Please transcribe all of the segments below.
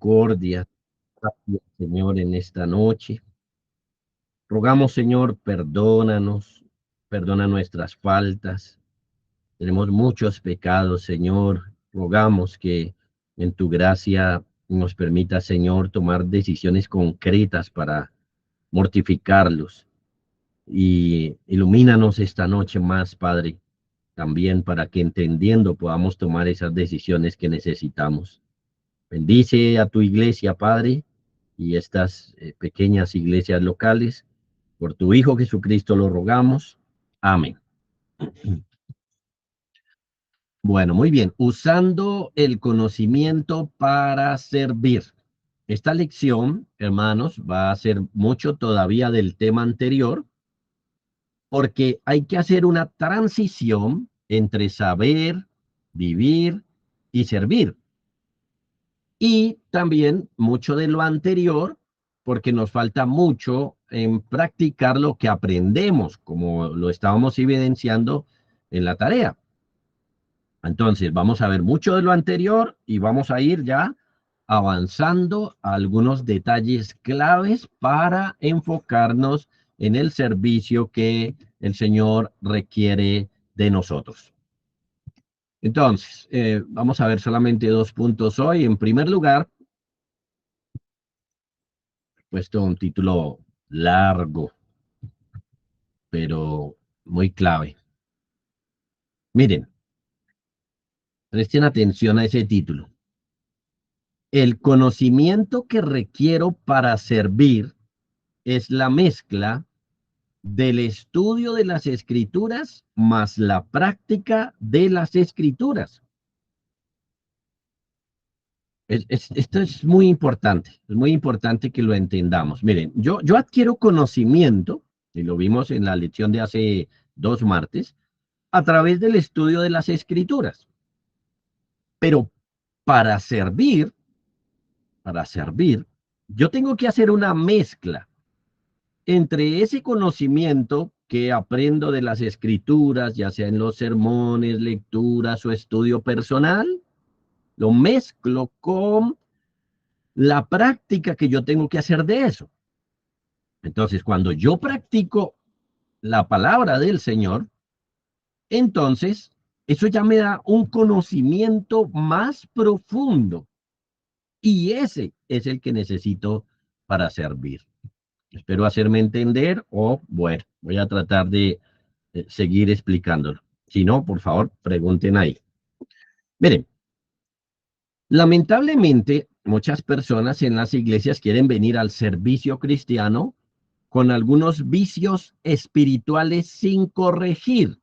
misericordia, Señor, en esta noche. Rogamos, Señor, perdónanos, perdona nuestras faltas. Tenemos muchos pecados, Señor. Rogamos que en tu gracia nos permita, Señor, tomar decisiones concretas para mortificarlos. Y ilumínanos esta noche más, Padre, también para que entendiendo podamos tomar esas decisiones que necesitamos. Bendice a tu iglesia, Padre, y estas pequeñas iglesias locales. Por tu Hijo Jesucristo lo rogamos. Amén. Bueno, muy bien. Usando el conocimiento para servir. Esta lección, hermanos, va a ser mucho todavía del tema anterior, porque hay que hacer una transición entre saber, vivir y servir. Y también mucho de lo anterior, porque nos falta mucho en practicar lo que aprendemos, como lo estábamos evidenciando en la tarea. Entonces, vamos a ver mucho de lo anterior y vamos a ir ya avanzando a algunos detalles claves para enfocarnos en el servicio que el Señor requiere de nosotros. Entonces, vamos a ver solamente 2 puntos hoy. En primer lugar, he puesto un título largo, pero muy clave. Miren, presten atención a ese título. El conocimiento que requiero para servir es la mezcla del estudio de las escrituras más la práctica de las escrituras. Esto es muy importante que lo entendamos. Miren, yo adquiero conocimiento, y lo vimos en la lección de hace 2 martes, a través del estudio de las escrituras. Pero para servir, yo tengo que hacer una mezcla entre ese conocimiento que aprendo de las escrituras, ya sea en los sermones, lecturas o estudio personal, lo mezclo con la práctica que yo tengo que hacer de eso. Entonces, cuando yo practico la palabra del Señor, entonces eso ya me da un conocimiento más profundo y ese es el que necesito para servir. Espero hacerme entender o, bueno, voy a tratar de seguir explicándolo. Si no, por favor, pregunten ahí. Miren, lamentablemente, muchas personas en las iglesias quieren venir al servicio cristiano con algunos vicios espirituales sin corregir.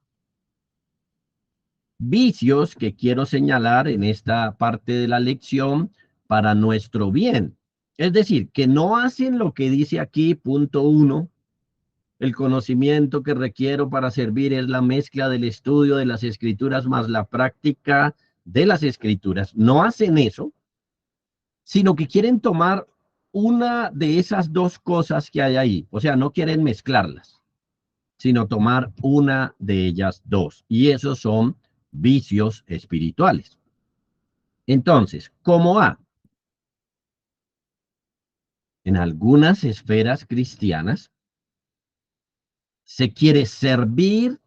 Vicios que quiero señalar en esta parte de la lección para nuestro bien. Es decir, que no hacen lo que dice aquí, punto 1. El conocimiento que requiero para servir es la mezcla del estudio de las escrituras más la práctica de las escrituras. No hacen eso, sino que quieren tomar una de esas dos cosas que hay ahí. O sea, no quieren mezclarlas, sino tomar una de ellas dos. Y esos son vicios espirituales. Entonces, ¿cómo A? En algunas esferas cristianas se quiere servir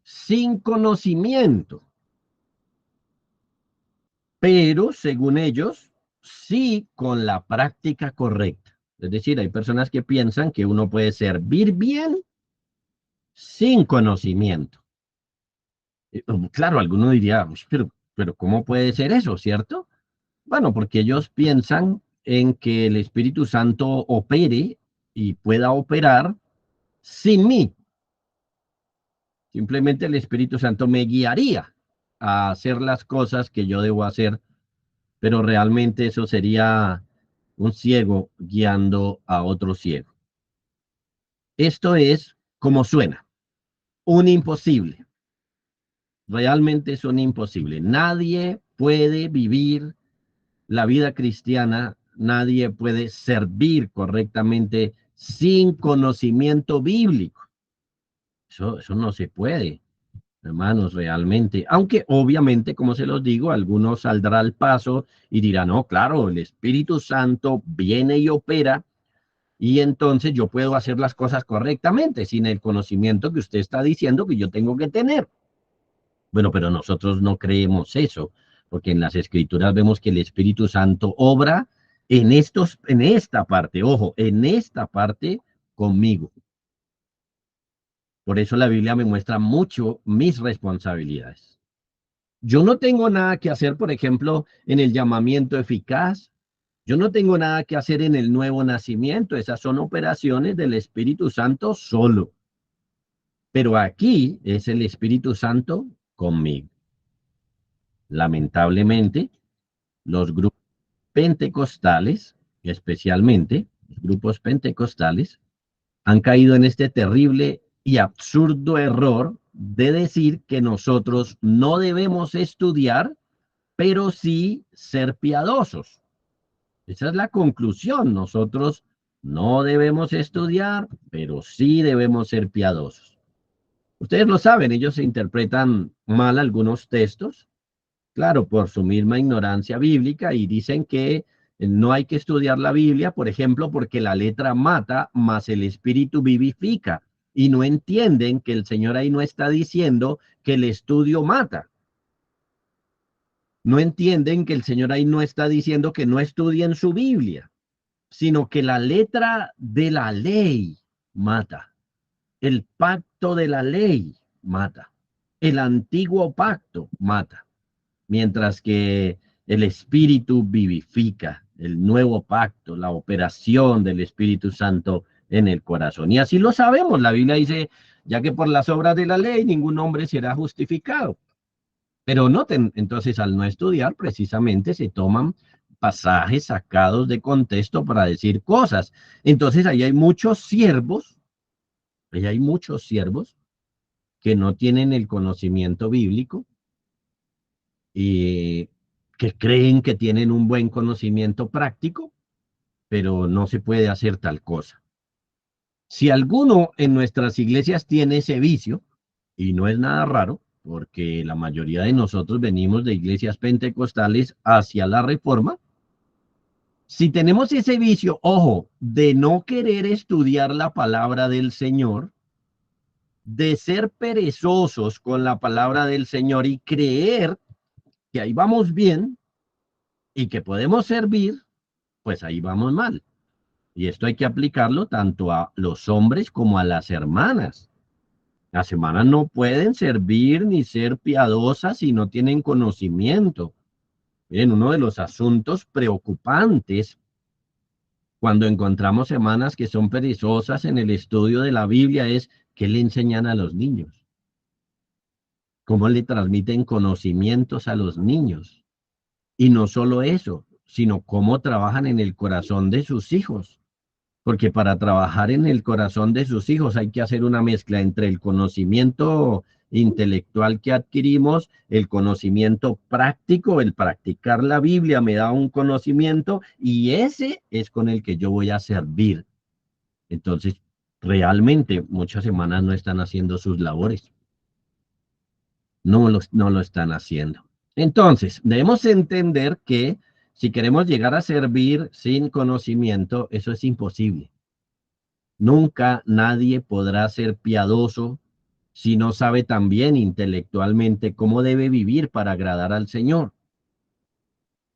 sin conocimiento, pero según ellos, sí con la práctica correcta. Es decir, hay personas que piensan que uno puede servir bien sin conocimiento. Claro, alguno diría, pero ¿cómo puede ser eso, cierto? Bueno, porque ellos piensan en que el Espíritu Santo opere y pueda operar sin mí. Simplemente el Espíritu Santo me guiaría a hacer las cosas que yo debo hacer, pero realmente eso sería un ciego guiando a otro ciego. Esto es como suena, un imposible. Realmente es un imposible. Nadie puede vivir la vida cristiana, nadie puede servir correctamente sin conocimiento bíblico. Eso no se puede. hermanos, realmente. Aunque obviamente, como se los digo, algunos saldrá al paso y dirán, no, claro, el Espíritu Santo viene y opera y entonces yo puedo hacer las cosas correctamente sin el conocimiento que usted está diciendo que yo tengo que tener. Bueno, pero nosotros no creemos eso, porque en las Escrituras vemos que el Espíritu Santo obra en esta parte, ojo, en esta parte conmigo. Por eso la Biblia me muestra mucho mis responsabilidades. Yo no tengo nada que hacer, por ejemplo, en el llamamiento eficaz. Yo no tengo nada que hacer en el nuevo nacimiento. Esas son operaciones del Espíritu Santo solo. Pero aquí es el Espíritu Santo conmigo. Lamentablemente, los grupos pentecostales, especialmente los grupos pentecostales, han caído en este terrible y absurdo error de decir que nosotros no debemos estudiar, pero sí ser piadosos. Esa es la conclusión. Nosotros no debemos estudiar, pero sí debemos ser piadosos. Ustedes lo saben, ellos se interpretan mal algunos textos, claro, por su misma ignorancia bíblica y dicen que no hay que estudiar la Biblia, por ejemplo, porque la letra mata, mas el espíritu vivifica. Y no entienden que el Señor ahí no está diciendo que el estudio mata. No entienden que el Señor ahí no está diciendo que no estudien su Biblia, sino que la letra de la ley mata. El pacto de la ley mata. El antiguo pacto mata. Mientras que el Espíritu vivifica, el nuevo pacto, la operación del Espíritu Santo en el corazón. Y así lo sabemos, la Biblia dice, ya que por las obras de la ley ningún hombre será justificado. Pero noten, entonces al no estudiar, precisamente se toman pasajes sacados de contexto para decir cosas. Entonces ahí hay muchos siervos que no tienen el conocimiento bíblico y que creen que tienen un buen conocimiento práctico, pero no se puede hacer tal cosa. Si alguno en nuestras iglesias tiene ese vicio, y no es nada raro, porque la mayoría de nosotros venimos de iglesias pentecostales hacia la reforma, si tenemos ese vicio, ojo, de no querer estudiar la palabra del Señor, de ser perezosos con la palabra del Señor y creer que ahí vamos bien y que podemos servir, pues ahí vamos mal. Y esto hay que aplicarlo tanto a los hombres como a las hermanas. Las hermanas no pueden servir ni ser piadosas si no tienen conocimiento. Miren, uno de los asuntos preocupantes cuando encontramos hermanas que son perezosas en el estudio de la Biblia es qué le enseñan a los niños, cómo le transmiten conocimientos a los niños. Y no solo eso, sino cómo trabajan en el corazón de sus hijos. Porque para trabajar en el corazón de sus hijos hay que hacer una mezcla entre el conocimiento intelectual que adquirimos, el conocimiento práctico, el practicar la Biblia me da un conocimiento y ese es con el que yo voy a servir. Entonces, realmente muchas semanas no están haciendo sus labores, no lo están haciendo. Entonces, debemos entender que si queremos llegar a servir sin conocimiento, eso es imposible. Nunca nadie podrá ser piadoso si no sabe también intelectualmente cómo debe vivir para agradar al Señor.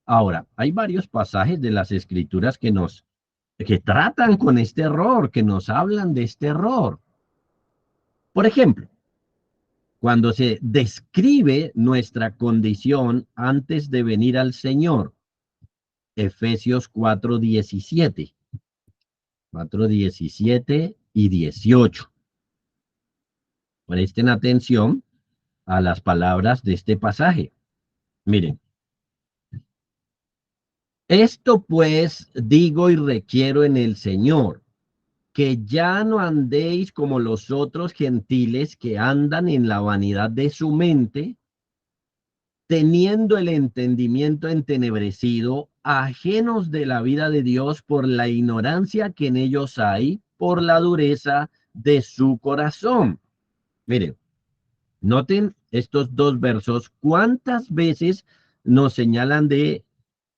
Ahora, hay varios pasajes de las Escrituras que tratan con este error, que nos hablan de este error. Por ejemplo, cuando se describe nuestra condición antes de venir al Señor, Efesios 4:17 y 18. Presten atención a las palabras de este pasaje. Miren, esto pues digo y requiero en el Señor, que ya no andéis como los otros gentiles que andan en la vanidad de su mente, teniendo el entendimiento entenebrecido, ajenos de la vida de Dios por la ignorancia que en ellos hay, por la dureza de su corazón. Miren, noten estos dos versos, ¿cuántas veces nos señalan de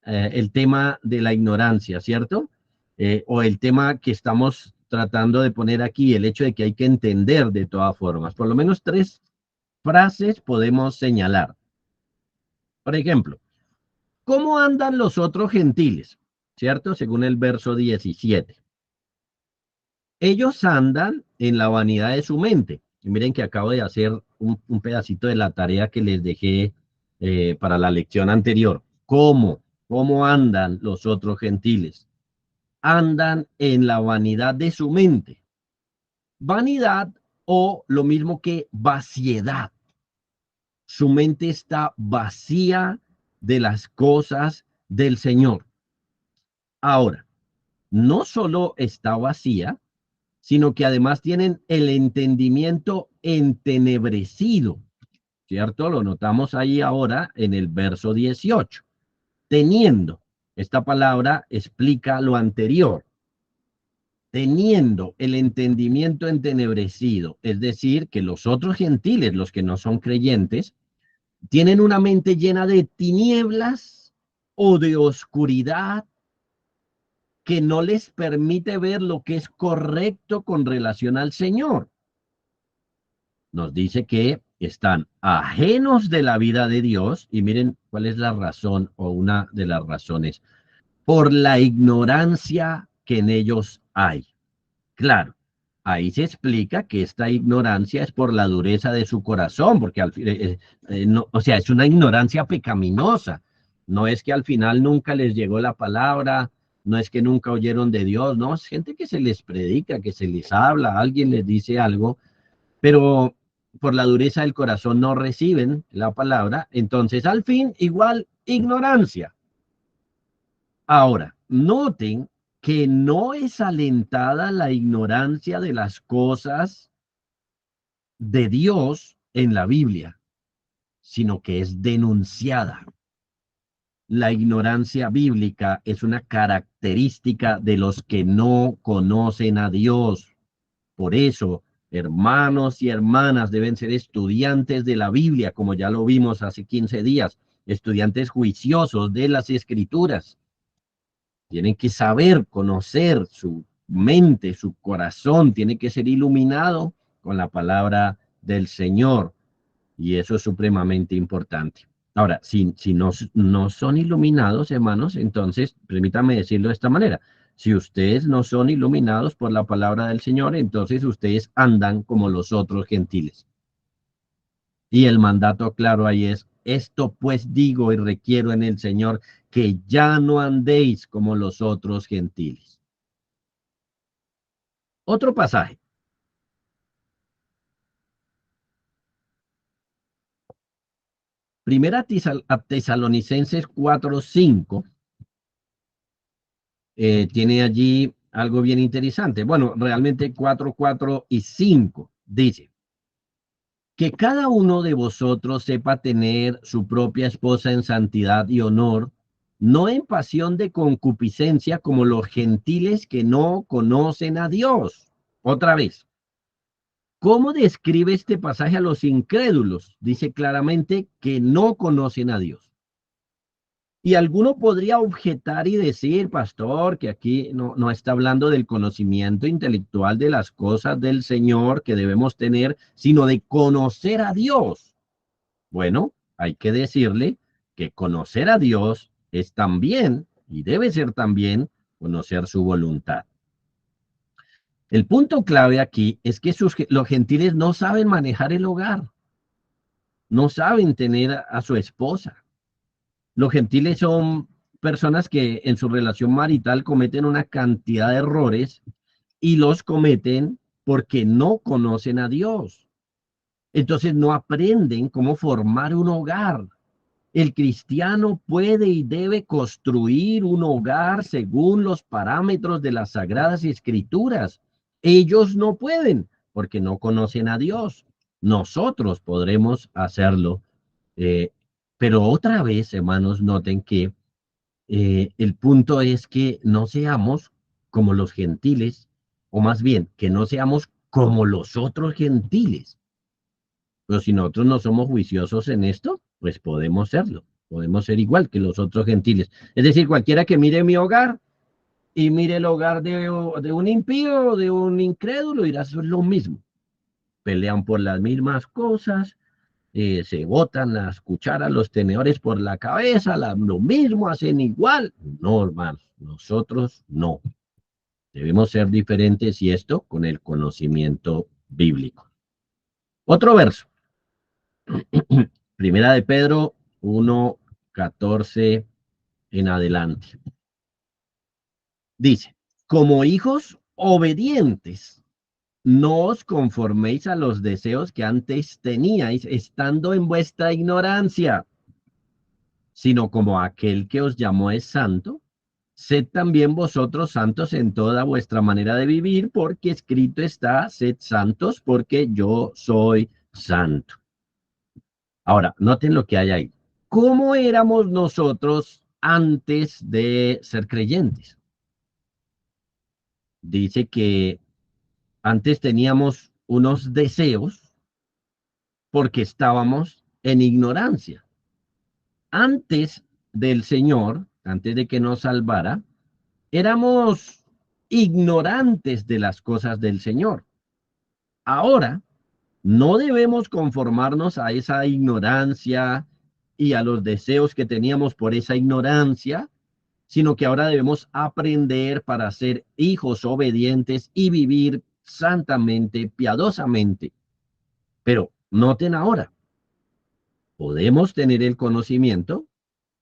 el tema de la ignorancia, ¿cierto? O el tema que estamos tratando de poner aquí, el hecho de que hay que entender de todas formas. Por lo menos tres frases podemos señalar. Por ejemplo, ¿cómo andan los otros gentiles? ¿Cierto? Según el verso 17. Ellos andan en la vanidad de su mente. Y miren que acabo de hacer un pedacito de la tarea que les dejé para la lección anterior. ¿Cómo? ¿Cómo andan los otros gentiles? Andan en la vanidad de su mente. Vanidad o lo mismo que vaciedad. Su mente está vacía de las cosas del Señor. Ahora, no solo está vacía, sino que además tienen el entendimiento entenebrecido, ¿cierto? Lo notamos ahí ahora en el verso 18. Teniendo, esta palabra explica lo anterior. Teniendo el entendimiento entenebrecido, es decir, que los otros gentiles, los que no son creyentes, tienen una mente llena de tinieblas o de oscuridad que no les permite ver lo que es correcto con relación al Señor. Nos dice que están ajenos de la vida de Dios, y miren cuál es la razón o una de las razones, por la ignorancia que en ellos hay. Claro, ahí se explica que esta ignorancia es por la dureza de su corazón, porque no, o sea, es una ignorancia pecaminosa. No es que al final nunca les llegó la palabra, no es que nunca oyeron de Dios, no, es gente que se les predica, que se les habla, alguien les dice algo, pero por la dureza del corazón no reciben la palabra, entonces al fin igual ignorancia. Ahora, noten que no es alentada la ignorancia de las cosas de Dios en la Biblia, sino que es denunciada. La ignorancia bíblica es una característica de los que no conocen a Dios. Por eso, hermanos y hermanas deben ser estudiantes de la Biblia, como ya lo vimos hace 15 días, estudiantes juiciosos de las Escrituras. Tienen que saber, conocer su mente, su corazón, tiene que ser iluminado con la palabra del Señor. Y eso es supremamente importante. Ahora, si no son iluminados, hermanos, entonces, permítame decirlo de esta manera. Si ustedes no son iluminados por la palabra del Señor, entonces ustedes andan como los otros gentiles. Y el mandato claro ahí es, esto pues digo y requiero en el Señor, que ya no andéis como los otros gentiles. Otro pasaje. Primera a Tesalonicenses 4:5 tiene allí algo bien interesante. Bueno, realmente 4, 4 y 5 dice, que cada uno de vosotros sepa tener su propia esposa en santidad y honor, no en pasión de concupiscencia como los gentiles que no conocen a Dios. Otra vez, ¿cómo describe este pasaje a los incrédulos? Dice claramente que no conocen a Dios. Y alguno podría objetar y decir, pastor, que aquí no está hablando del conocimiento intelectual de las cosas del Señor que debemos tener, sino de conocer a Dios. Bueno, hay que decirle que conocer a Dios es también, y debe ser también, conocer su voluntad. El punto clave aquí es que los gentiles no saben manejar el hogar, no saben tener a su esposa. Los gentiles son personas que en su relación marital cometen una cantidad de errores y los cometen porque no conocen a Dios. Entonces no aprenden cómo formar un hogar. El cristiano puede y debe construir un hogar según los parámetros de las Sagradas Escrituras. Ellos no pueden porque no conocen a Dios. Nosotros podremos hacerlo. eh, pero otra vez, hermanos, noten que el punto es que no seamos como los gentiles, o más bien, que no seamos como los otros gentiles. Pero si nosotros no somos juiciosos en esto, pues podemos serlo. Podemos ser igual que los otros gentiles. Es decir, cualquiera que mire mi hogar y mire el hogar de un impío o de un incrédulo, dirá, eso es lo mismo. Pelean por las mismas cosas, se botan las cucharas, los tenedores por la cabeza, lo mismo, hacen igual. No, hermanos, nosotros no. Debemos ser diferentes y esto con el conocimiento bíblico. Otro verso. Primera de Pedro 1:14 en adelante. Dice, como hijos obedientes, no os conforméis a los deseos que antes teníais, estando en vuestra ignorancia, sino como aquel que os llamó es santo, sed también vosotros santos en toda vuestra manera de vivir, porque escrito está, sed santos, porque yo soy santo. Ahora, noten lo que hay ahí. ¿Cómo éramos nosotros antes de ser creyentes? Dice que antes teníamos unos deseos porque estábamos en ignorancia. Antes del Señor, antes de que nos salvara, éramos ignorantes de las cosas del Señor. Ahora, no debemos conformarnos a esa ignorancia y a los deseos que teníamos por esa ignorancia, sino que ahora debemos aprender para ser hijos obedientes y vivir santamente, piadosamente. Pero noten ahora, podemos tener el conocimiento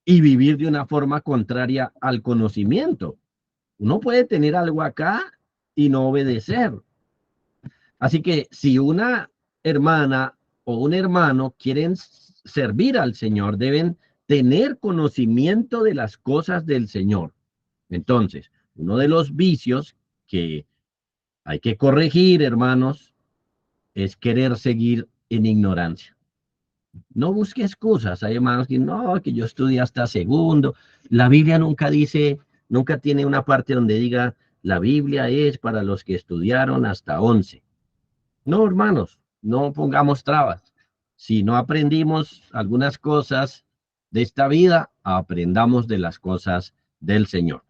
y vivir de una forma contraria al conocimiento. Uno puede tener algo acá y no obedecer. Así que si una hermana o un hermano quieren servir al Señor, deben tener conocimiento de las cosas del Señor. Entonces, uno de los vicios que hay que corregir, hermanos, es querer seguir en ignorancia. No busque excusas. Hay hermanos que no, que yo estudié hasta segundo. La Biblia nunca dice, nunca tiene una parte donde diga, la Biblia es para los que estudiaron hasta 11. No, hermanos, no pongamos trabas. Si no aprendimos algunas cosas de esta vida, aprendamos de las cosas del Señor.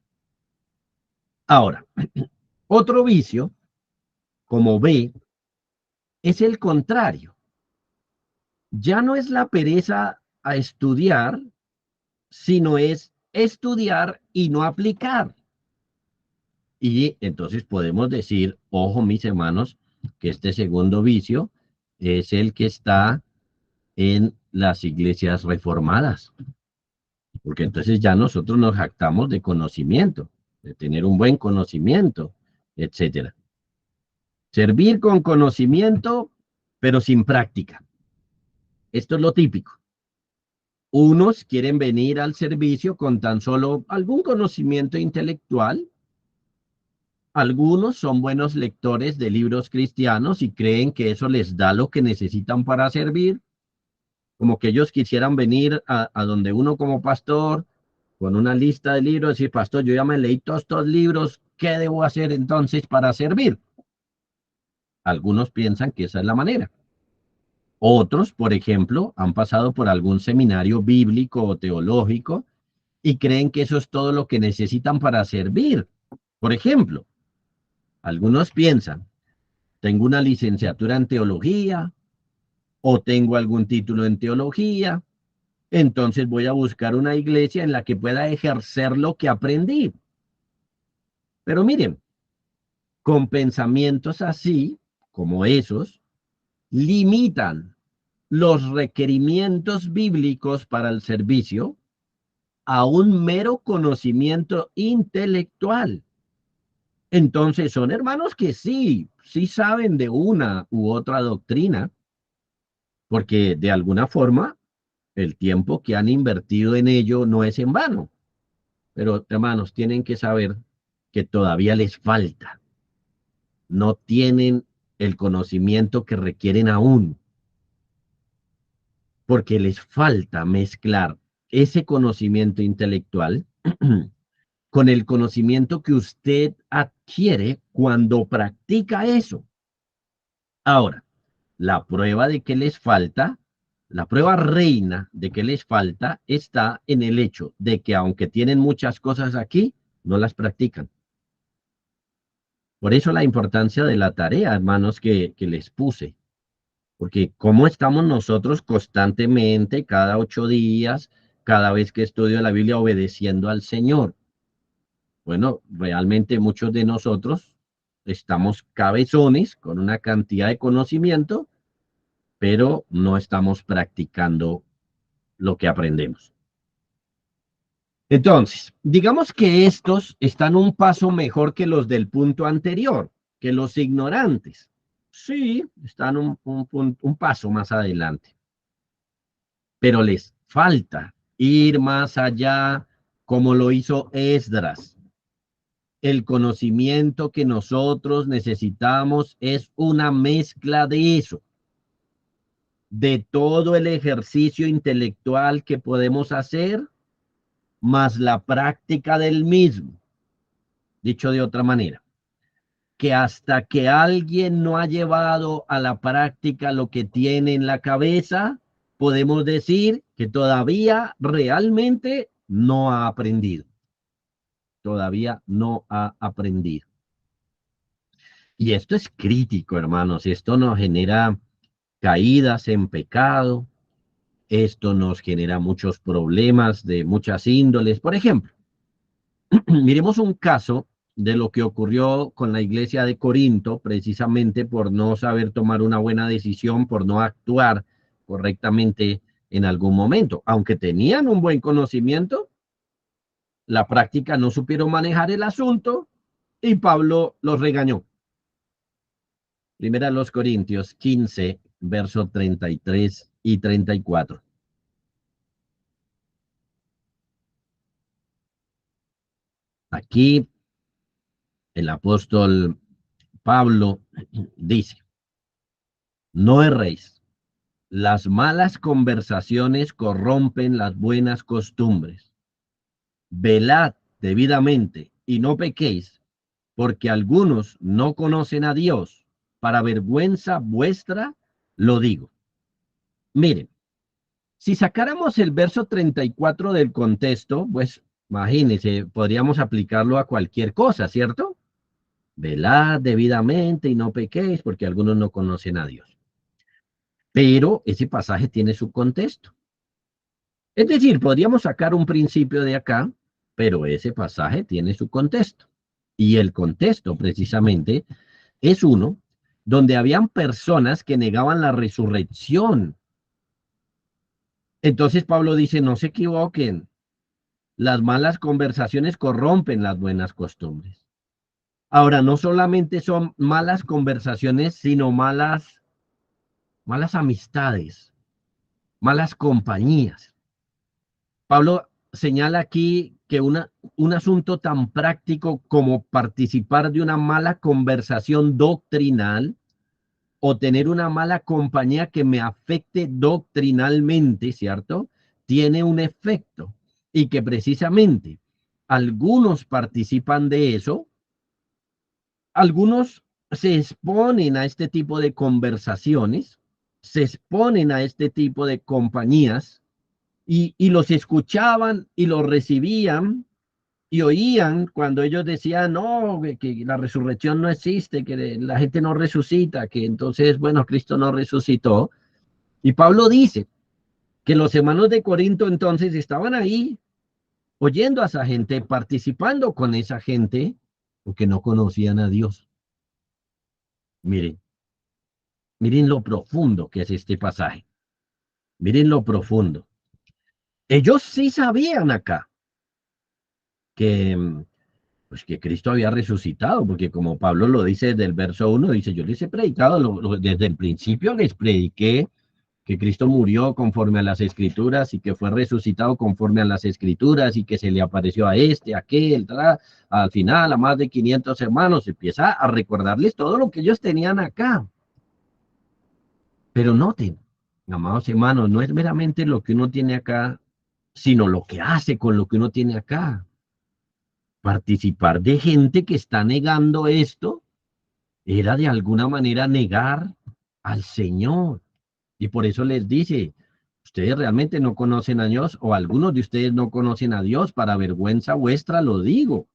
Ahora, otro vicio, como ve, es el contrario. Ya no es la pereza a estudiar, sino es estudiar y no aplicar. Y entonces podemos decir, ojo mis hermanos, que este segundo vicio es el que está en las iglesias reformadas, porque entonces ya nosotros nos jactamos de conocimiento, de tener un buen conocimiento, etcétera. Servir con conocimiento, pero sin práctica. Esto es lo típico. Unos quieren venir al servicio con tan solo algún conocimiento intelectual. Algunos son buenos lectores de libros cristianos y creen que eso les da lo que necesitan para servir, como que ellos quisieran venir a donde uno como pastor, con una lista de libros, y decir, pastor, yo ya me leí todos estos libros, ¿qué debo hacer entonces para servir? Algunos piensan que esa es la manera. Otros, por ejemplo, han pasado por algún seminario bíblico o teológico y creen que eso es todo lo que necesitan para servir. Por ejemplo, algunos piensan, tengo una licenciatura en teología o tengo algún título en teología, entonces voy a buscar una iglesia en la que pueda ejercer lo que aprendí. Pero miren, con pensamientos así, como esos, limitan los requerimientos bíblicos para el servicio a un mero conocimiento intelectual. Entonces son hermanos que sí saben de una u otra doctrina, porque de alguna forma el tiempo que han invertido en ello no es en vano. Pero hermanos, tienen que saber que todavía les falta. No tienen el conocimiento que requieren aún, porque les falta mezclar ese conocimiento intelectual con el conocimiento que usted adquiere cuando practica eso. Ahora, la prueba de que les falta, la prueba reina de que les falta está en el hecho de que aunque tienen muchas cosas aquí, no las practican. Por eso la importancia de la tarea, hermanos, que les puse. Porque cómo estamos nosotros constantemente, cada 8 días, cada vez que estudio la Biblia, obedeciendo al Señor. Bueno, realmente muchos de nosotros estamos cabezones con una cantidad de conocimiento, pero no estamos practicando lo que aprendemos. Entonces, digamos que estos están un paso mejor que los del punto anterior, que los ignorantes. Sí, están un paso más adelante, pero les falta ir más allá, como lo hizo Esdras. El conocimiento que nosotros necesitamos es una mezcla de eso, de todo el ejercicio intelectual que podemos hacer, más la práctica del mismo. Dicho de otra manera, que hasta que alguien no ha llevado a la práctica lo que tiene en la cabeza, podemos decir que todavía realmente no ha aprendido. Todavía no ha aprendido. Y esto es crítico, hermanos. Esto nos genera caídas en pecado. Esto nos genera muchos problemas de muchas índoles. Por ejemplo, miremos un caso de lo que ocurrió con la iglesia de Corinto, precisamente por no saber tomar una buena decisión, por no actuar correctamente en algún momento. Aunque tenían un buen conocimiento, la práctica no supieron manejar el asunto y Pablo los regañó. Primera a los Corintios 15, versos 33 y 34. Aquí el apóstol Pablo dice, no erréis, las malas conversaciones corrompen las buenas costumbres. Velad debidamente y no pequéis, porque algunos no conocen a Dios. Para vergüenza vuestra lo digo. Miren, si sacáramos el verso 34 del contexto, pues imagínense, podríamos aplicarlo a cualquier cosa, ¿cierto? Velad debidamente y no pequéis, porque algunos no conocen a Dios. Pero ese pasaje tiene su contexto. Es decir, podríamos sacar un principio de acá, pero ese pasaje tiene su contexto. Y el contexto, precisamente, es uno donde habían personas que negaban la resurrección. Entonces Pablo dice, no se equivoquen, las malas conversaciones corrompen las buenas costumbres. Ahora, no solamente son malas conversaciones, sino malas amistades, malas compañías. Pablo señala aquí que un asunto tan práctico como participar de una mala conversación doctrinal o tener una mala compañía que me afecte doctrinalmente, ¿cierto? Tiene un efecto y que precisamente algunos participan de eso, algunos se exponen a este tipo de conversaciones, se exponen a este tipo de compañías y los escuchaban y los recibían y oían cuando ellos decían, no, que la resurrección no existe, que la gente no resucita, que entonces, bueno, Cristo no resucitó. Y Pablo dice que los hermanos de Corinto entonces estaban ahí oyendo a esa gente, participando con esa gente, porque no conocían a Dios. Miren, miren lo profundo que es este pasaje. Miren lo profundo. Ellos sí sabían acá que pues que Cristo había resucitado, porque como Pablo lo dice desde el verso 1, dice, yo les he predicado, desde el principio les prediqué que Cristo murió conforme a las escrituras y que fue resucitado conforme a las escrituras y que se le apareció a este, a aquel, al final a más de 500 hermanos, empieza a recordarles todo lo que ellos tenían acá. Pero noten, amados hermanos, no es meramente lo que uno tiene acá, sino lo que hace con lo que uno tiene acá. Participar de gente que está negando esto era de alguna manera negar al Señor. Y por eso les dice, ustedes realmente no conocen a Dios, o algunos de ustedes no conocen a Dios, para vergüenza vuestra lo digo.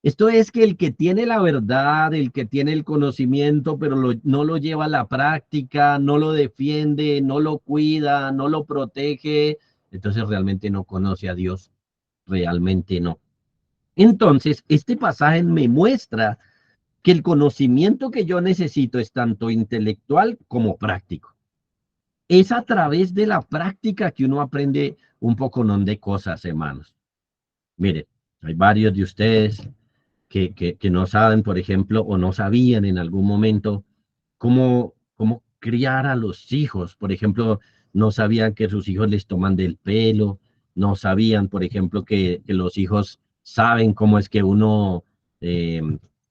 Esto es que el que tiene la verdad, el que tiene el conocimiento, pero no lo lleva a la práctica, no lo defiende, no lo cuida, no lo protege, entonces realmente no conoce a Dios, realmente no. Entonces, este pasaje me muestra que el conocimiento que yo necesito es tanto intelectual como práctico. Es a través de la práctica que uno aprende un poco de cosas, hermanos. Mire, hay varios de ustedes que no saben, por ejemplo, o no sabían en algún momento cómo criar a los hijos. Por ejemplo, no sabían que sus hijos les toman del pelo, no sabían, por ejemplo, que los hijos saben cómo es que uno eh,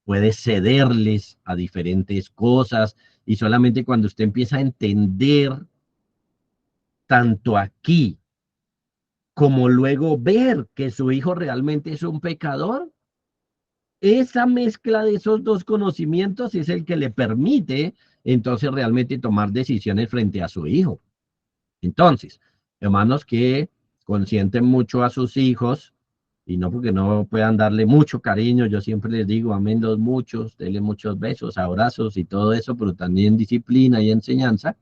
puede cederles a diferentes cosas y solamente cuando usted empieza a entender tanto aquí como luego ver que su hijo realmente es un pecador, esa mezcla de esos dos conocimientos es el que le permite entonces realmente tomar decisiones frente a su hijo. Entonces, hermanos que consienten mucho a sus hijos, y no porque no puedan darle mucho cariño, yo siempre les digo, aménlos muchos, denle muchos besos, abrazos y todo eso, pero también disciplina y enseñanza.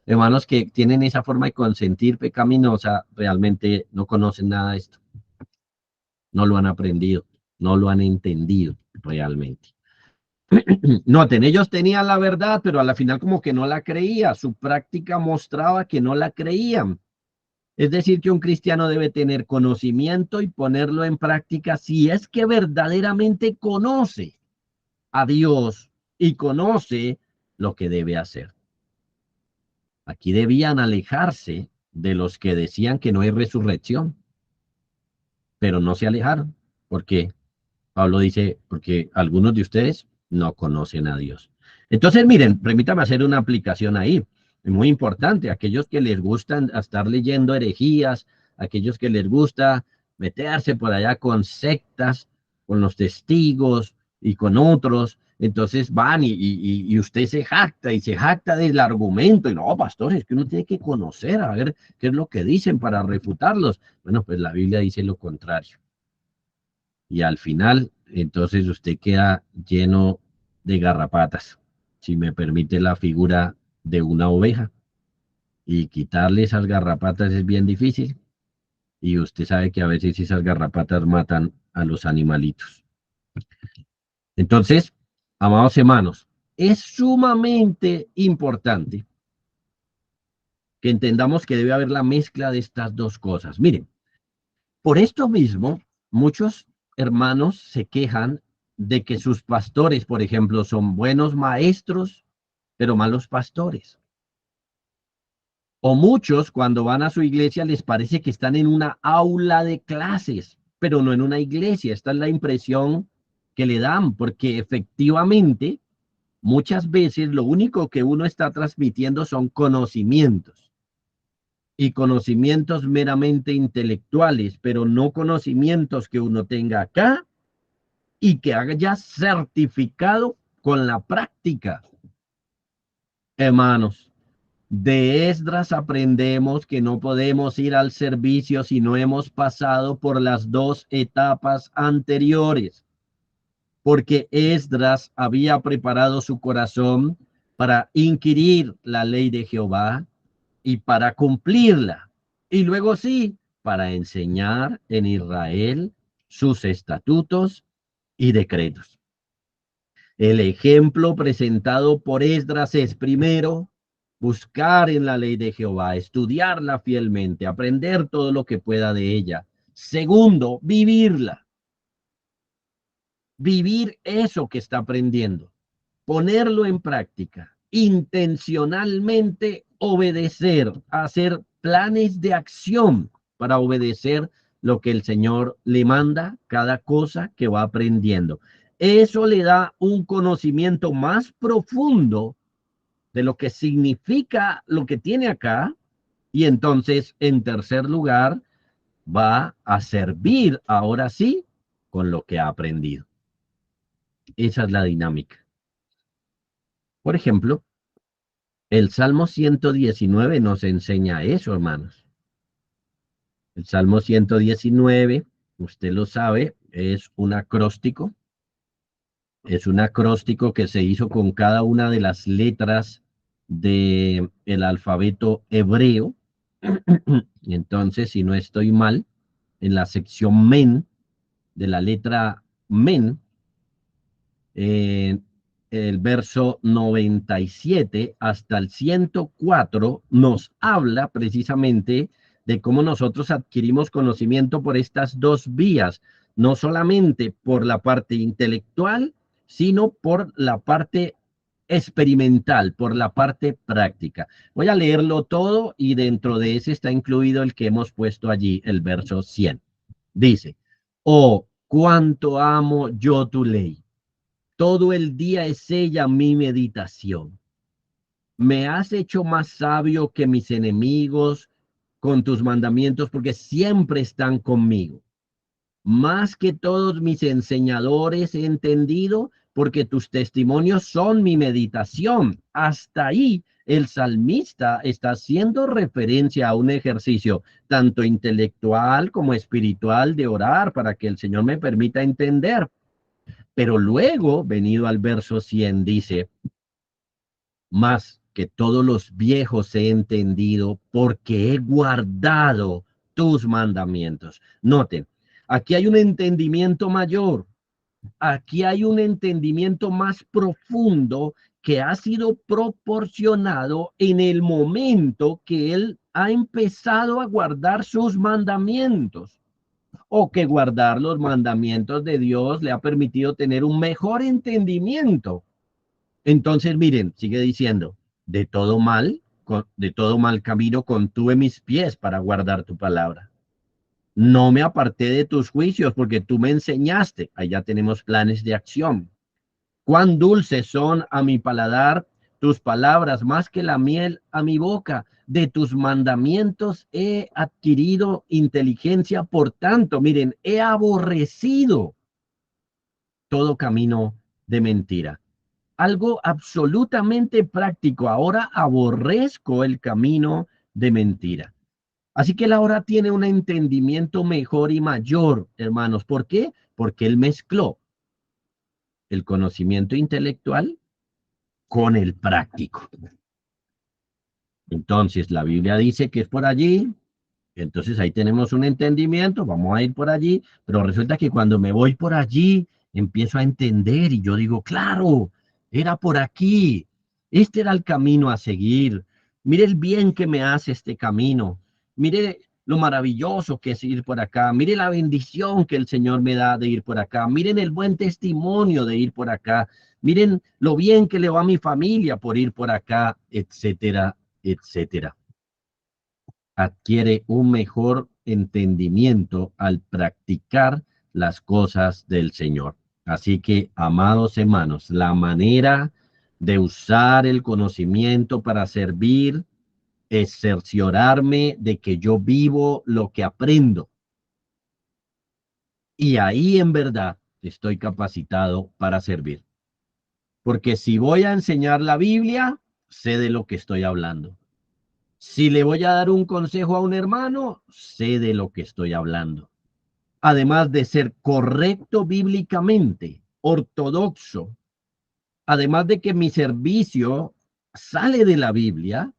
Hermanos que tienen esa forma de consentir pecaminosa, realmente no conocen nada de esto, no lo han aprendido, no lo han entendido realmente. Noten, ellos tenían la verdad, pero a la final como que no la creía. Su práctica mostraba que no la creían. Es decir, que un cristiano debe tener conocimiento y ponerlo en práctica si es que verdaderamente conoce a Dios y conoce lo que debe hacer. Aquí debían alejarse de los que decían que no hay resurrección, pero no se alejaron. ¿Por qué? Pablo dice, porque algunos de ustedes no conocen a Dios. Entonces, miren, permítame hacer una aplicación ahí. Es muy importante. Aquellos que les gustan estar leyendo herejías, aquellos que les gusta meterse por allá con sectas, con los testigos y con otros, entonces van y usted se jacta y se jacta del argumento. Y no, pastores, es que uno tiene que conocer a ver qué es lo que dicen para refutarlos. Bueno, pues la Biblia dice lo contrario y al final, entonces usted queda lleno de garrapatas, si me permite la figura de una oveja. Y quitarle esas garrapatas es bien difícil. Y usted sabe que a veces esas garrapatas matan a los animalitos. Entonces, amados hermanos, es sumamente importante que entendamos que debe haber la mezcla de estas dos cosas. Miren, por esto mismo, muchos hermanos se quejan de que sus pastores, por ejemplo, son buenos maestros, pero malos pastores. O muchos cuando van a su iglesia les parece que están en una aula de clases, pero no en una iglesia. Esta es la impresión que le dan, porque efectivamente muchas veces lo único que uno está transmitiendo son conocimientos y conocimientos meramente intelectuales, pero no conocimientos que uno tenga acá y que haya certificado con la práctica. Hermanos, de Esdras aprendemos que no podemos ir al servicio si no hemos pasado por las dos etapas anteriores, porque Esdras había preparado su corazón para inquirir la ley de Jehová y para cumplirla. Y luego sí, para enseñar en Israel sus estatutos y decretos. El ejemplo presentado por Esdras es primero buscar en la ley de Jehová, estudiarla fielmente, aprender todo lo que pueda de ella. Segundo, vivirla, vivir eso que está aprendiendo, ponerlo en práctica, intencionalmente obedecer, hacer planes de acción para obedecer lo que el Señor le manda, cada cosa que va aprendiendo. Eso le da un conocimiento más profundo de lo que significa lo que tiene acá y entonces, en tercer lugar, va a servir ahora sí con lo que ha aprendido. Esa es la dinámica. Por ejemplo, El Salmo 119 nos enseña eso, hermanos. El Salmo 119, usted lo sabe, es un acróstico que se hizo con cada una de las letras del alfabeto hebreo. Entonces, si no estoy mal, en la sección men, de la letra men, eh, el verso 97 hasta el 104 nos habla precisamente de cómo nosotros adquirimos conocimiento por estas dos vías, no solamente por la parte intelectual, sino por la parte experimental, por la parte práctica. Voy a leerlo todo y dentro de ese está incluido el que hemos puesto allí, el verso 100. Dice, oh, cuánto amo yo tu ley. Todo el día es ella mi meditación. Me has hecho más sabio que mis enemigos con tus mandamientos porque siempre están conmigo. Más que todos mis enseñadores he entendido porque tus testimonios son mi meditación. Hasta ahí el salmista está haciendo referencia a un ejercicio tanto intelectual como espiritual de orar para que el Señor me permita entender. Pero luego, venido al verso 100, dice, más que todos los viejos he entendido porque he guardado tus mandamientos. Noten, aquí hay un entendimiento mayor, aquí hay un entendimiento más profundo que ha sido proporcionado en el momento que él ha empezado a guardar sus mandamientos o que guardar los mandamientos de Dios le ha permitido tener un mejor entendimiento. Entonces, miren, sigue diciendo, de todo mal camino contuve mis pies para guardar tu palabra. No me aparté de tus juicios porque tú me enseñaste. Allá tenemos planes de acción. Cuán dulces son a mi paladar tus palabras, más que la miel a mi boca. De tus mandamientos he adquirido inteligencia, por tanto, miren, he aborrecido todo camino de mentira. Algo absolutamente práctico. Ahora aborrezco el camino de mentira. Así que él ahora tiene un entendimiento mejor y mayor, hermanos. ¿Por qué? Porque él mezcló el conocimiento intelectual con el práctico. Entonces, la Biblia dice que es por allí, entonces ahí tenemos un entendimiento, vamos a ir por allí, pero resulta que cuando me voy por allí, empiezo a entender y yo digo, claro, era por aquí, este era el camino a seguir. Mire el bien que me hace este camino, mire lo maravilloso que es ir por acá, mire la bendición que el Señor me da de ir por acá, miren el buen testimonio de ir por acá, miren lo bien que le va a mi familia por ir por acá, etcétera, etcétera. Adquiere un mejor entendimiento al practicar las cosas del Señor. Así que, amados hermanos, la manera de usar el conocimiento para servir es cerciorarme de que yo vivo lo que aprendo. Y ahí en verdad estoy capacitado para servir. Porque si voy a enseñar la Biblia, sé de lo que estoy hablando. Si le voy a dar un consejo a un hermano, sé de lo que estoy hablando. Además de ser correcto bíblicamente, ortodoxo, además de que mi servicio sale de la Biblia,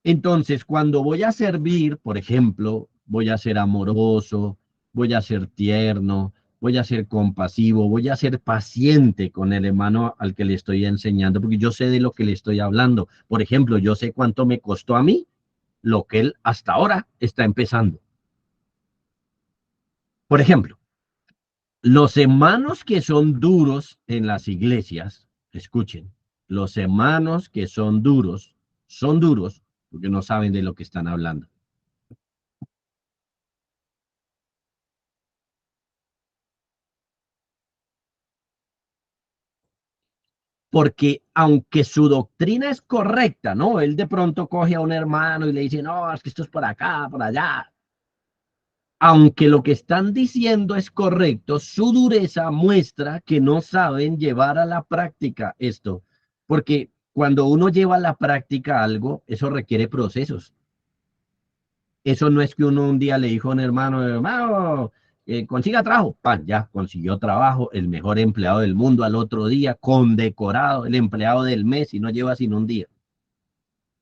entonces cuando voy a servir, por ejemplo, voy a ser amoroso, voy a ser tierno, voy a ser compasivo, voy a ser paciente con el hermano al que le estoy enseñando, porque yo sé de lo que le estoy hablando. Por ejemplo, yo sé cuánto me costó a mí lo que él hasta ahora está empezando. Por ejemplo, los hermanos que son duros en las iglesias, escuchen, los hermanos que son duros porque no saben de lo que están hablando. Porque aunque su doctrina es correcta, ¿no? Él de pronto coge a un hermano y le dice, no, es que esto es por acá, por allá. Aunque lo que están diciendo es correcto, su dureza muestra que no saben llevar a la práctica esto. Porque cuando uno lleva a la práctica algo, eso requiere procesos. Eso no es que uno un día le dijo a un hermano, hermano, consiga trabajo. Pan, ya consiguió trabajo, el mejor empleado del mundo al otro día, condecorado, el empleado del mes y no lleva sino un día.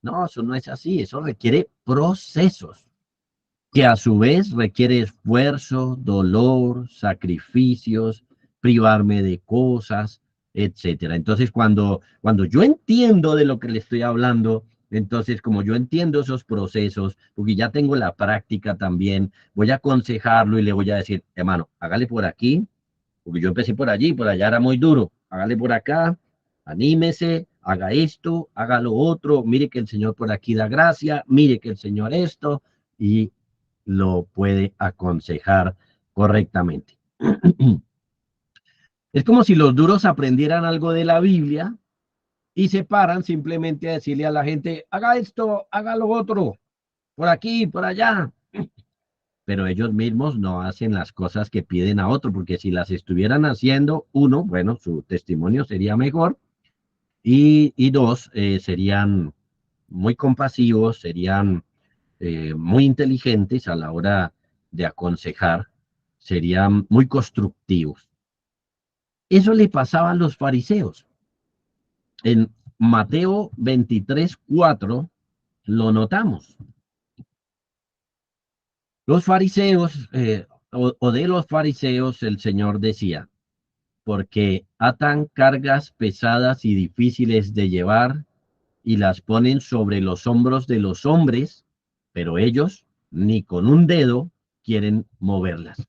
No, eso no es así, eso requiere procesos, que a su vez requiere esfuerzo, dolor, sacrificios, privarme de cosas, etcétera. Entonces, cuando yo entiendo de lo que le estoy hablando, entonces, como yo entiendo esos procesos, porque ya tengo la práctica también, voy a aconsejarlo y le voy a decir, hermano, hágale por aquí, porque yo empecé por allí, por allá era muy duro, hágale por acá, anímese, haga esto, haga lo otro, mire que el Señor por aquí da gracia, mire que el Señor esto, y lo puede aconsejar correctamente. Es como si los duros aprendieran algo de la Biblia y se paran simplemente a decirle a la gente, haga esto, haga lo otro, por aquí, por allá. Pero ellos mismos no hacen las cosas que piden a otro, porque si las estuvieran haciendo, uno, bueno, su testimonio sería mejor, y dos, serían muy compasivos, serían muy inteligentes a la hora de aconsejar, serían muy constructivos. Eso le pasaba a los fariseos. En Mateo 23:4 lo notamos. Los fariseos, o de los fariseos, el Señor decía, porque atan cargas pesadas y difíciles de llevar y las ponen sobre los hombros de los hombres, pero ellos ni con un dedo quieren moverlas.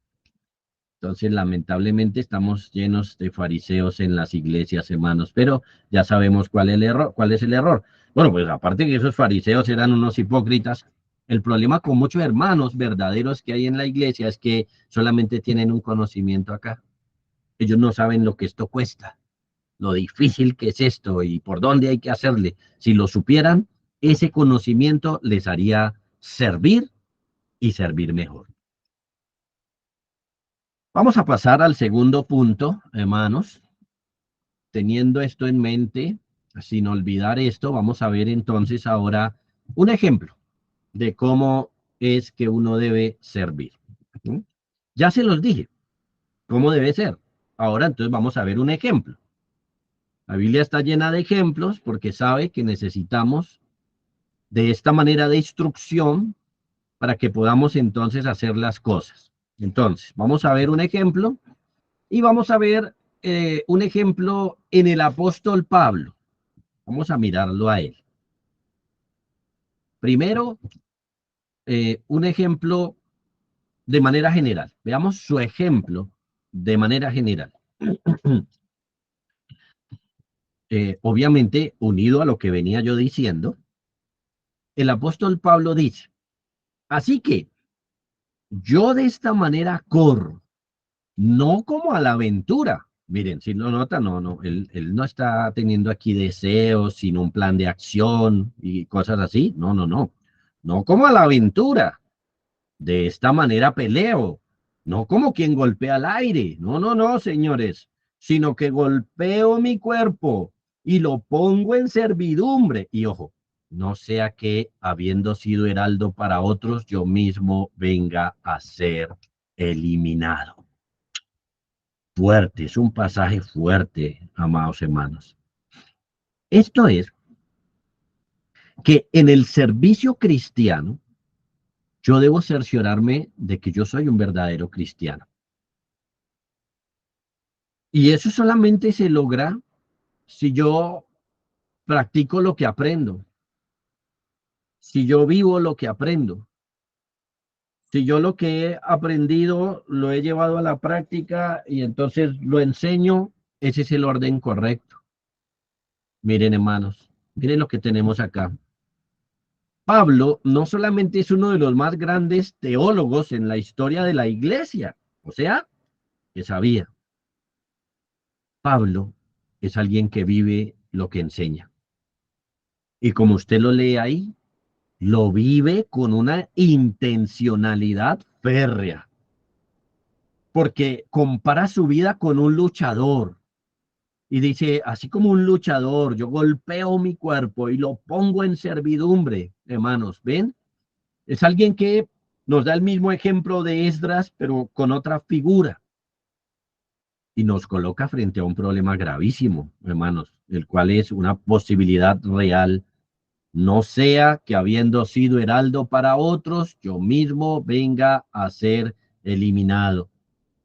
Entonces, lamentablemente, estamos llenos de fariseos en las iglesias, hermanos, pero ya sabemos cuál es el error. ¿Cuál es el error? Bueno, pues aparte que esos fariseos eran unos hipócritas, el problema con muchos hermanos verdaderos que hay en la iglesia es que solamente tienen un conocimiento acá. Ellos no saben lo que esto cuesta, lo difícil que es esto y por dónde hay que hacerle. Si lo supieran, ese conocimiento les haría servir y servir mejor. Vamos a pasar al segundo punto, hermanos. Teniendo esto en mente, sin olvidar esto, vamos a ver entonces ahora un ejemplo de cómo es que uno debe servir. ¿Mm? Ya se los dije, cómo debe ser. Ahora entonces vamos a ver un ejemplo. La Biblia está llena de ejemplos porque sabe que necesitamos de esta manera de instrucción para que podamos entonces hacer las cosas. Entonces, vamos a ver un ejemplo y vamos a ver un ejemplo en el apóstol Pablo. Vamos a mirarlo a él. Primero, un ejemplo de manera general. Veamos su ejemplo de manera general. Obviamente, unido a lo que venía yo diciendo, el apóstol Pablo dice, así que yo de esta manera corro, no como a la aventura. Miren, si lo notan, él no está teniendo aquí deseos, sino un plan de acción y cosas así. No como a la aventura. De esta manera peleo, no como quien golpea al aire. No, señores, sino que golpeo mi cuerpo y lo pongo en servidumbre. Y ojo, no sea que, habiendo sido heraldo para otros, yo mismo venga a ser eliminado. Fuerte, es un pasaje fuerte, amados hermanos. Esto es que en el servicio cristiano, yo debo cerciorarme de que yo soy un verdadero cristiano. Y eso solamente se logra si yo practico lo que aprendo, si yo vivo lo que aprendo, si yo lo que he aprendido lo he llevado a la práctica y entonces lo enseño, ese es el orden correcto. Miren, hermanos, miren lo que tenemos acá. Pablo no solamente es uno de los más grandes teólogos en la historia de la iglesia, o sea, que sabía. Pablo es alguien que vive lo que enseña. Y como usted lo lee ahí, lo vive con una intencionalidad férrea, porque compara su vida con un luchador. Y dice, así como un luchador, yo golpeo mi cuerpo y lo pongo en servidumbre, hermanos, ¿ven? Es alguien que nos da el mismo ejemplo de Esdras, pero con otra figura. Y nos coloca frente a un problema gravísimo, hermanos, el cual es una posibilidad real. No sea que habiendo sido heraldo para otros, yo mismo venga a ser eliminado.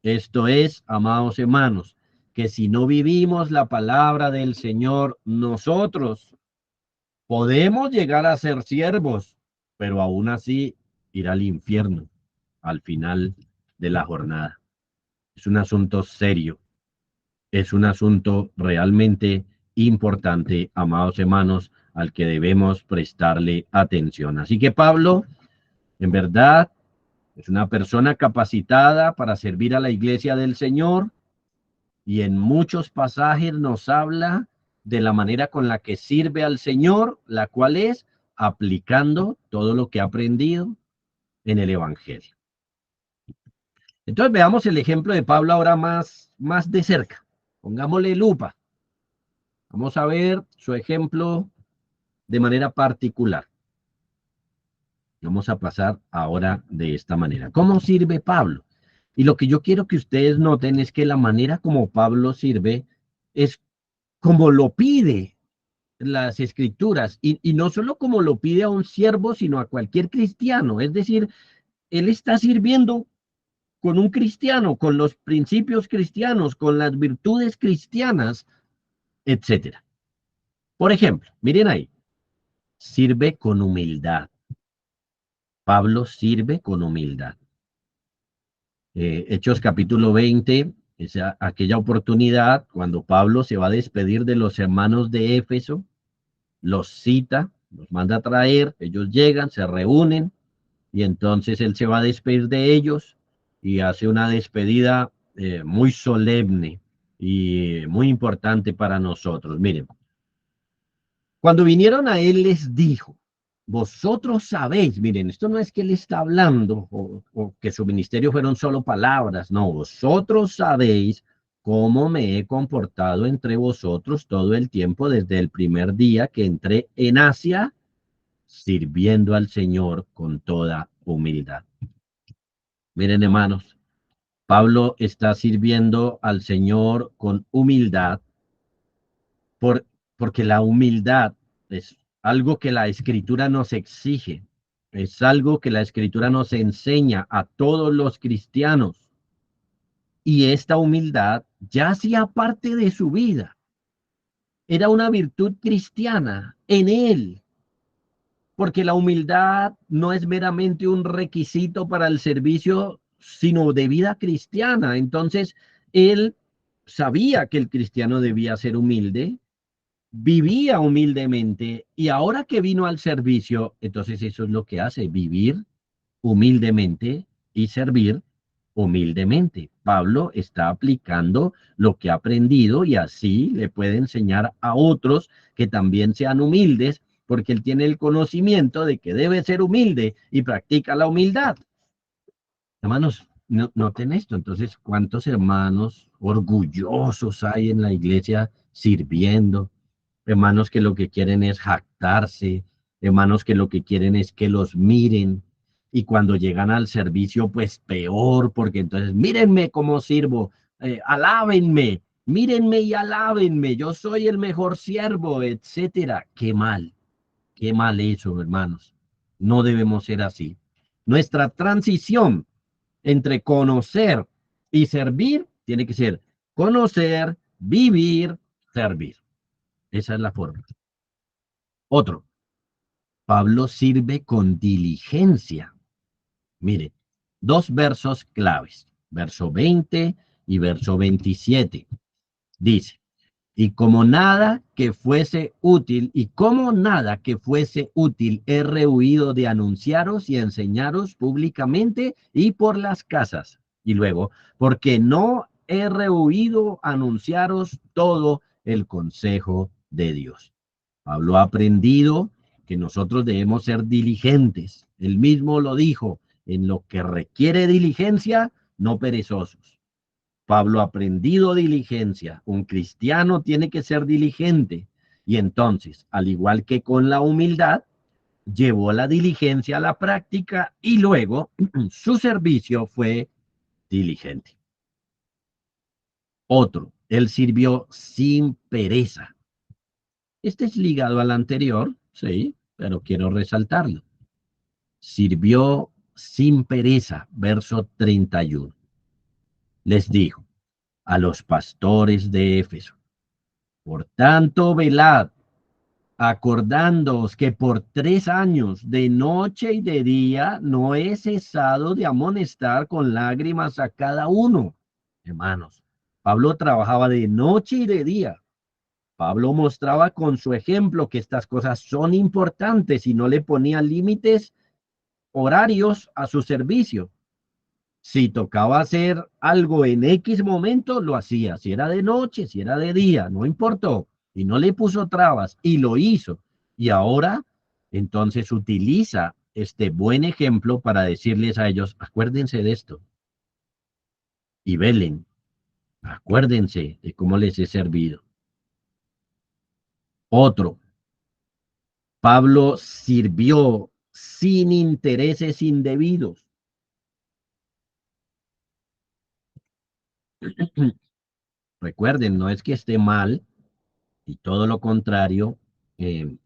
Esto es, amados hermanos, que si no vivimos la palabra del Señor, nosotros podemos llegar a ser siervos, pero aún así ir al infierno al final de la jornada. Es un asunto serio, es un asunto realmente importante, amados hermanos, al que debemos prestarle atención. Así que Pablo, en verdad, es una persona capacitada para servir a la iglesia del Señor y en muchos pasajes nos habla de la manera con la que sirve al Señor, la cual es aplicando todo lo que ha aprendido en el Evangelio. Entonces veamos el ejemplo de Pablo ahora más de cerca. Pongámosle lupa. Vamos a ver su ejemplo de manera particular. Vamos a pasar ahora de esta manera. ¿Cómo sirve Pablo? Y lo que yo quiero que ustedes noten es que la manera como Pablo sirve es como lo pide las escrituras, y no solo como lo pide a un siervo, sino a cualquier cristiano. Es decir, él está sirviendo con un cristiano, con los principios cristianos, con las virtudes cristianas, etcétera. Por ejemplo, miren ahí, sirve con humildad. Pablo sirve con humildad. Hechos capítulo 20, es aquella oportunidad cuando Pablo se va a despedir de los hermanos de Éfeso, los cita, los manda a traer, ellos llegan, se reúnen y entonces él se va a despedir de ellos y hace una despedida muy solemne y muy importante para nosotros. Miren, cuando vinieron a él les dijo, vosotros sabéis, miren, esto no es que él está hablando o que su ministerio fueron solo palabras, no, vosotros sabéis cómo me he comportado entre vosotros todo el tiempo desde el primer día que entré en Asia, sirviendo al Señor con toda humildad. Miren, hermanos, Pablo está sirviendo al Señor con humildad por, porque la humildad es algo que la Escritura nos exige, es algo que la Escritura nos enseña a todos los cristianos. Y esta humildad ya hacía parte de su vida. Era una virtud cristiana en él, porque la humildad no es meramente un requisito para el servicio, sino de vida cristiana. Entonces, él sabía que el cristiano debía ser humilde, vivía humildemente y ahora que vino al servicio, entonces eso es lo que hace, vivir humildemente y servir humildemente. Pablo está aplicando lo que ha aprendido y así le puede enseñar a otros que también sean humildes porque él tiene el conocimiento de que debe ser humilde y practica la humildad. Hermanos, noten esto, entonces, ¿cuántos hermanos orgullosos hay en la iglesia sirviendo? Hermanos que lo que quieren es jactarse, hermanos que lo que quieren es que los miren, y cuando llegan al servicio, pues peor, porque entonces, mírenme cómo sirvo, alábenme, mírenme y alábenme, yo soy el mejor siervo, etcétera. Qué mal eso, hermanos. No debemos ser así. Nuestra transición entre conocer y servir tiene que ser conocer, vivir, servir. Esa es la forma. Otro, Pablo sirve con diligencia. Mire, dos versos claves, verso 20 y verso 27. Dice, y como nada que fuese útil, he rehuido de anunciaros y enseñaros públicamente y por las casas. Y luego, porque no he rehuido anunciaros todo el consejo de Dios. Pablo ha aprendido que nosotros debemos ser diligentes. Él mismo lo dijo, en lo que requiere diligencia, no perezosos. Pablo ha aprendido diligencia. Un cristiano tiene que ser diligente. Y entonces, al igual que con la humildad, llevó la diligencia a la práctica y luego su servicio fue diligente. Otro, él sirvió sin pereza. Este es ligado al anterior, sí, pero quiero resaltarlo. Sirvió sin pereza, verso 31. Les dijo a los pastores de Éfeso: por tanto, velad, acordándoos que por 3 años, de noche y de día, no he cesado de amonestar con lágrimas a cada uno. Hermanos, Pablo trabajaba de noche y de día. Pablo mostraba con su ejemplo que estas cosas son importantes y no le ponía límites horarios a su servicio. Si tocaba hacer algo en X momento, lo hacía. Si era de noche, si era de día, no importó. Y no le puso trabas y lo hizo. Y ahora, entonces, utiliza este buen ejemplo para decirles a ellos: acuérdense de esto y velen. Acuérdense de cómo les he servido. Otro, Pablo sirvió sin intereses indebidos. Recuerden, no es que esté mal, y todo lo contrario, eh,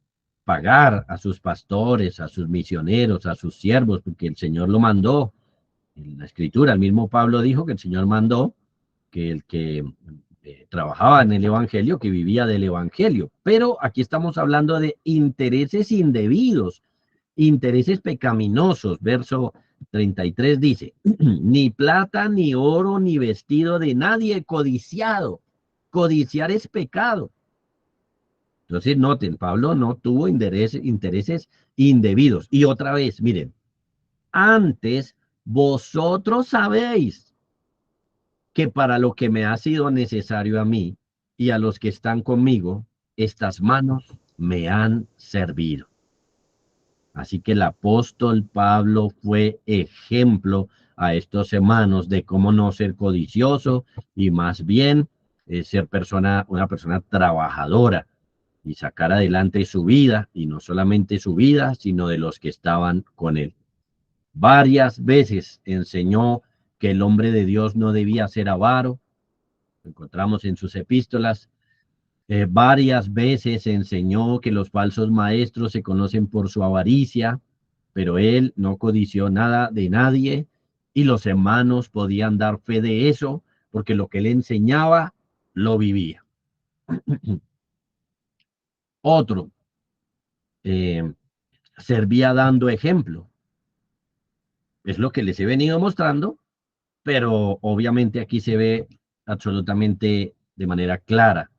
pagar a sus pastores, a sus misioneros, a sus siervos, porque el Señor lo mandó. En la Escritura, el mismo Pablo dijo que el Señor mandó que el que trabajaba en el Evangelio, que vivía del Evangelio. Pero aquí estamos hablando de intereses indebidos, intereses pecaminosos. Verso 33 dice: ni plata, ni oro, ni vestido de nadie codiciado. Codiciar es pecado. Entonces, noten, Pablo no tuvo intereses indebidos. Y otra vez, miren, antes vosotros sabéis que para lo que me ha sido necesario a mí y a los que están conmigo, estas manos me han servido. Así que el apóstol Pablo fue ejemplo a estos hermanos de cómo no ser codicioso y más bien ser una persona trabajadora y sacar adelante su vida, y no solamente su vida, sino de los que estaban con él. Varias veces enseñó que el hombre de Dios no debía ser avaro, lo encontramos en sus epístolas. Varias veces enseñó que los falsos maestros se conocen por su avaricia, pero él no codició nada de nadie y los hermanos podían dar fe de eso porque lo que él enseñaba lo vivía. Otro, eh, servía dando ejemplo. Es lo que les he venido mostrando, pero obviamente aquí se ve absolutamente de manera clara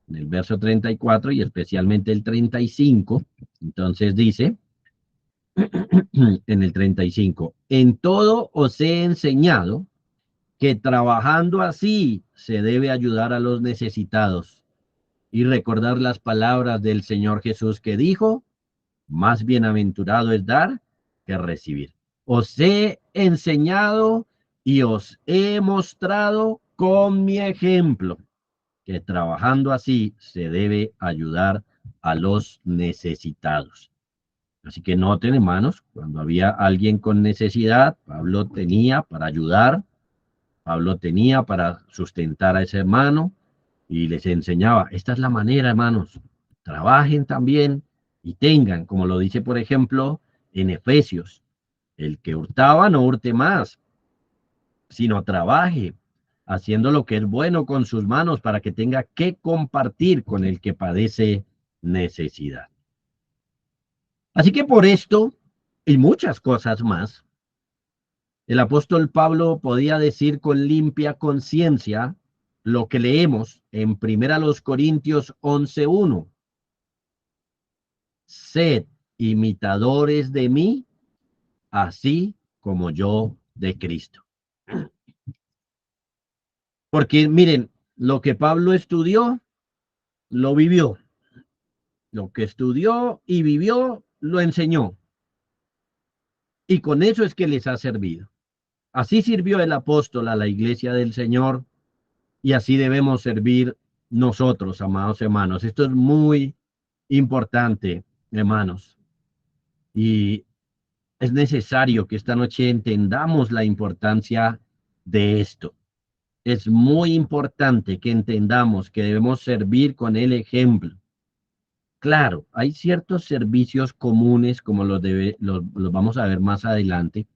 en el verso 34 y especialmente el 35. Entonces dice en el 35: en todo os he enseñado que trabajando así se debe ayudar a los necesitados y recordar las palabras del Señor Jesús que dijo: más bienaventurado es dar que recibir. Os he enseñado y os he mostrado con mi ejemplo que trabajando así se debe ayudar a los necesitados. Así que noten, hermanos, cuando había alguien con necesidad, Pablo tenía para ayudar, Pablo tenía para sustentar a ese hermano y les enseñaba: esta es la manera, hermanos, trabajen también y tengan, como lo dice, por ejemplo, en Efesios: el que hurtaba no hurte más, sino trabaje, haciendo lo que es bueno con sus manos para que tenga que compartir con el que padece necesidad. Así que por esto y muchas cosas más, el apóstol Pablo podía decir con limpia conciencia lo que leemos en 1 Corintios 11:1: sed imitadores de mí, así como yo de Cristo. Porque miren, lo que Pablo estudió, lo vivió. Lo que estudió y vivió, lo enseñó. Y con eso es que les ha servido. Así sirvió el apóstol a la iglesia del Señor Y así debemos servir nosotros, amados hermanos. Esto es muy importante, hermanos. Y es necesario que esta noche entendamos la importancia de esto. Es muy importante que entendamos que debemos servir con el ejemplo. Claro, hay ciertos servicios comunes, como los vamos a ver más adelante,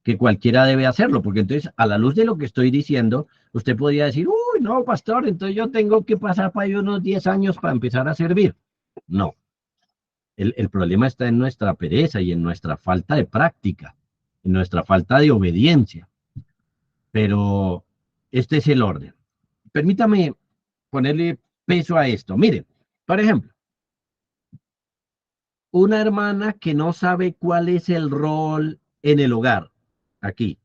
que cualquiera debe hacerlo, porque entonces, a la luz de lo que estoy diciendo, usted podría decir, uy, no, pastor, entonces yo tengo que pasar para ahí unos 10 años para empezar a servir. No, el problema está en nuestra pereza y en nuestra falta de práctica, en nuestra falta de obediencia, pero este es el orden. Permítame ponerle peso a esto. Miren, por ejemplo, una hermana que no sabe cuál es el rol en el hogar, aquí,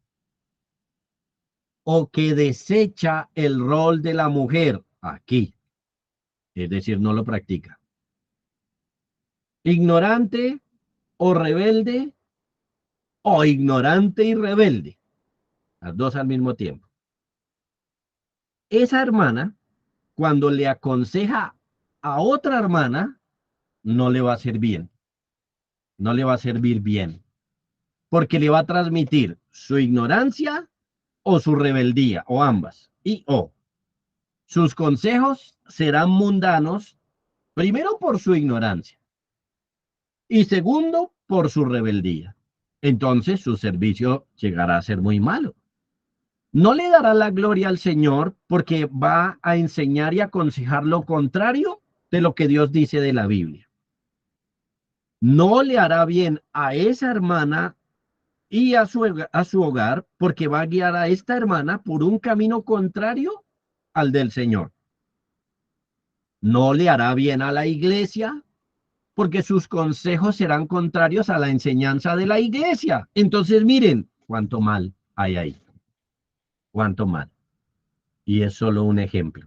o que desecha el rol de la mujer, aquí, es decir, no lo practica. Ignorante o rebelde, o ignorante y rebelde, las dos al mismo tiempo. Esa hermana, cuando le aconseja a otra hermana, no le va a hacer bien, no le va a servir bien, porque le va a transmitir su ignorancia o su rebeldía, o ambas. Y o sus consejos serán mundanos, primero por su ignorancia y segundo por su rebeldía. Entonces su servicio llegará a ser muy malo. No le dará la gloria al Señor porque va a enseñar y aconsejar lo contrario de lo que Dios dice de la Biblia. No le hará bien a esa hermana y a su hogar porque va a guiar a esta hermana por un camino contrario al del Señor. No le hará bien a la iglesia porque sus consejos serán contrarios a la enseñanza de la iglesia. Entonces, miren cuánto mal hay ahí, cuánto mal. Y es solo un ejemplo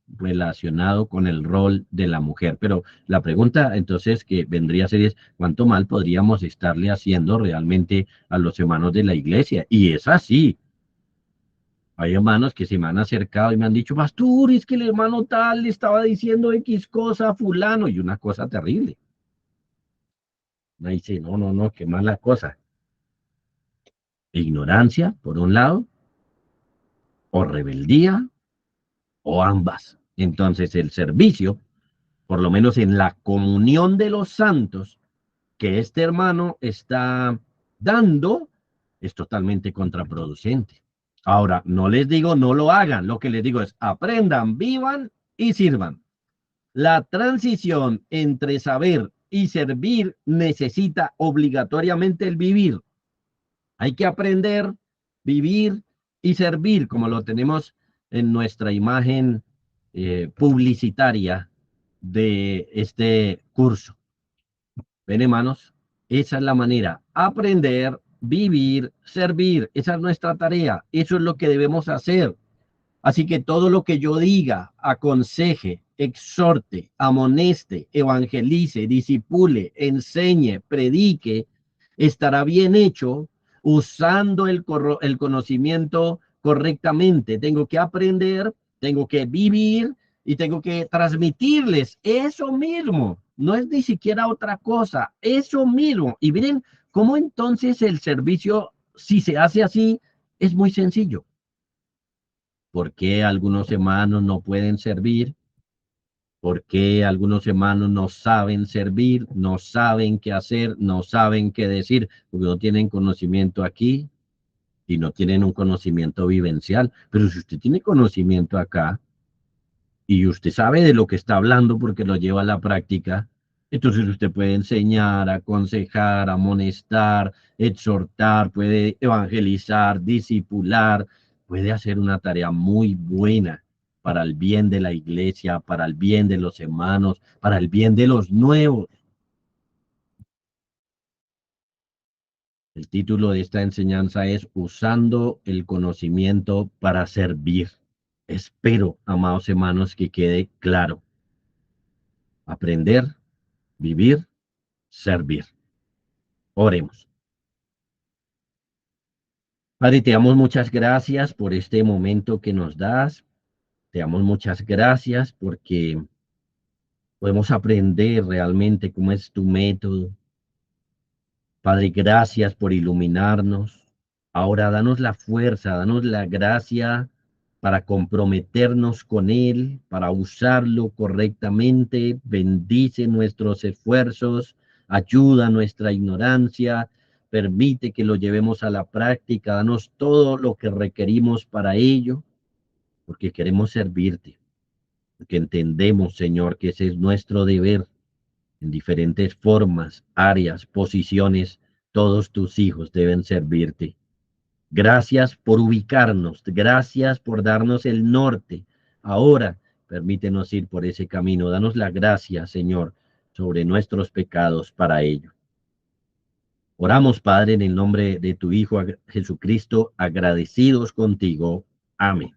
relacionado con el rol de la mujer. Pero la pregunta entonces que vendría a ser es, ¿cuánto mal podríamos estarle haciendo realmente a los hermanos de la iglesia? Y es así. Hay hermanos que se me han acercado y me han dicho, pastor, es que el hermano tal le estaba diciendo X cosa a fulano y una cosa terrible. Me dice, no, no, no, qué mala cosa. Ignorancia, por un lado, o rebeldía, o ambas. Entonces el servicio, por lo menos en la comunión de los santos, que este hermano está dando, es totalmente contraproducente. Ahora, no les digo no lo hagan, lo que les digo es aprendan, vivan y sirvan. La transición entre saber y servir necesita obligatoriamente el vivir. Hay que aprender, vivir y servir, como lo tenemos en nuestra imagen publicitaria de este curso. Ven, hermanos, esa es la manera. Aprender, vivir, servir. Esa es nuestra tarea. Eso es lo que debemos hacer. Así que todo lo que yo diga, aconseje, exhorte, amoneste, evangelice, disipule, enseñe, predique, estará bien hecho usando el conocimiento correctamente. Tengo que aprender, tengo que vivir y tengo que transmitirles eso mismo. No es ni siquiera otra cosa, eso mismo. Y miren cómo entonces el servicio, si se hace así, es muy sencillo. ¿Por qué algunos hermanos no pueden servir? ¿Por qué algunos hermanos no saben servir? No saben qué hacer, no saben qué decir, porque no tienen conocimiento aquí y no tienen un conocimiento vivencial. Pero si usted tiene conocimiento acá y usted sabe de lo que está hablando porque lo lleva a la práctica, entonces usted puede enseñar, aconsejar, amonestar, exhortar, puede evangelizar, discipular, puede hacer una tarea muy buena para el bien de la iglesia, para el bien de los hermanos, para el bien de los nuevos. El título de esta enseñanza es Usando el conocimiento para servir. Espero, amados hermanos, que quede claro. Aprender, vivir, servir. Oremos. Padre, te damos muchas gracias por este momento que nos das. Te damos muchas gracias porque podemos aprender realmente cómo es tu método. Padre, gracias por iluminarnos. Ahora danos la fuerza, danos la gracia para comprometernos con Él, para usarlo correctamente. Bendice nuestros esfuerzos, ayuda nuestra ignorancia, permite que lo llevemos a la práctica, danos todo lo que requerimos para ello, porque queremos servirte, porque entendemos, Señor, que ese es nuestro deber en diferentes formas, áreas, posiciones. Todos tus hijos deben servirte. Gracias por ubicarnos, gracias por darnos el norte. Ahora permítenos ir por ese camino. Danos la gracia, Señor, sobre nuestros pecados para ello. Oramos, Padre, en el nombre de tu Hijo Jesucristo, agradecidos contigo. Amén.